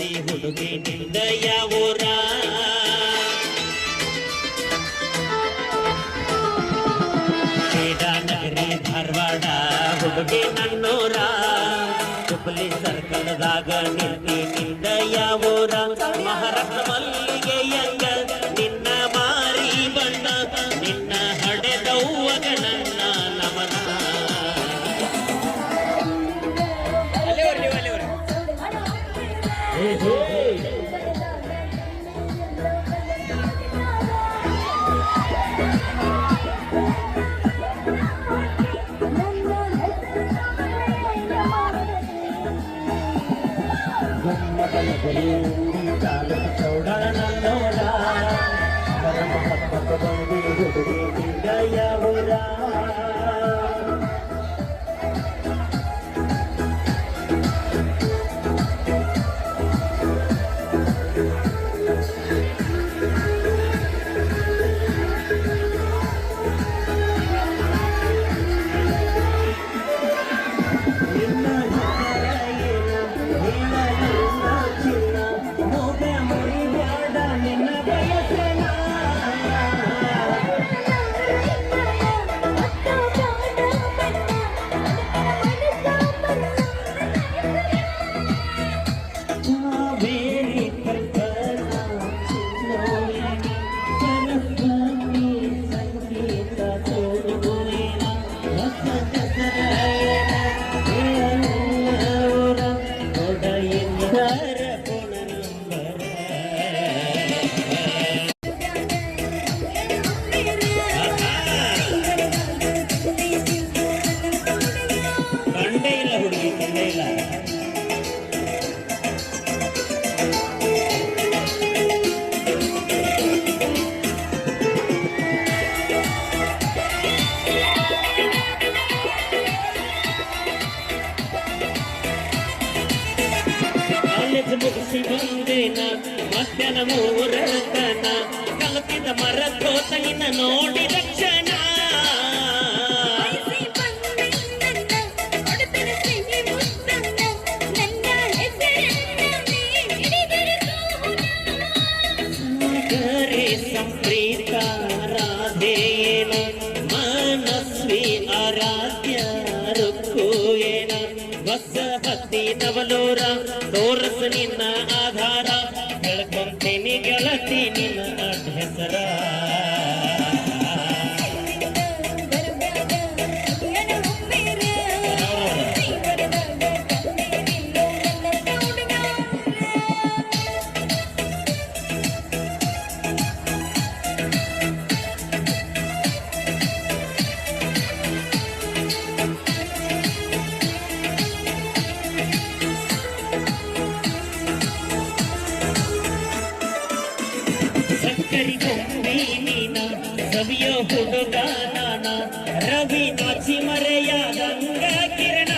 ಹುಡುಗಿ ಹುಡುಗಿ ನಿಂದ ಯಾವೂರ ನಗರಿ ಧಾರವಾಡ ಹುಡುಗಿ ನನ್ನೂರ ಹುಬ್ಬಳ್ಳಿ ಸರ್ಕಲ್ದಾಗ ನಿಂತಿ ನಿಂದ ಯಾವೂರ ಮಹಾರಾಷ್ಟ್ರ ಮಲ್ಲಿಗೆಯಂಗ ನಿನ್ನ ಮಾರಿ ಬಣ್ಣ ನಿನ್ನ ಹಡೆದವ್ವಗ ನನ್ನ ನಮನ ಚೌಡಣ ನೋಡ ಪರಮ ಪಕ್ಕ ಬಂದಿ ಹುಡುಗಿ ನಿಂದ ಯಾವೂರ ಮುಗಿಸಿ ಬಂದೇನ ಮಧ್ಯಾಹ್ನ ಮೂರತನ ಕಲಪಿದ ಮರಕೋತನಿನ ನೋಡಿದ ಕ್ಷಣ ಸಂಪ್ರೀತ ರಾಧೇನ ಮನಸ್ವಿ ಆರಾಧ್ಯ ರುಕ್ಕುಯೇನ ಹೊಸ ಹತ್ತಿ ನವಲೂರ ತೋರಸ ನಿನ್ನ ಆಧಾರ ಬೆಳ್ಕೊಂತೇನಿ ಗೆಳತಿ ನಿನ್ನ ಅಡ್ಡ ಹೆಸರ ಸವಿಯೋ ಹುಡುಗ ನಾನ ರವಿ ನಾಚಿ ಮರೆಯಾದಂಗ ಕಿರಣ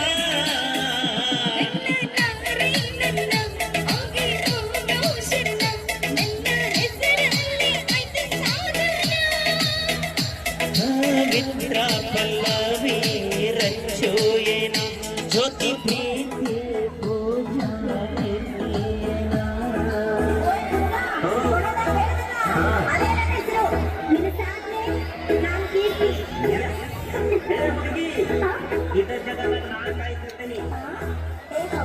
ಮಿತ್ರ ಪಲ್ಲವಿ ರಂಚೋ ಏನ ಜ್ಯೋತಿ ಪ್ರೀತಿ ಪೂಜಾ इधर जगह में नाम काई करते नहीं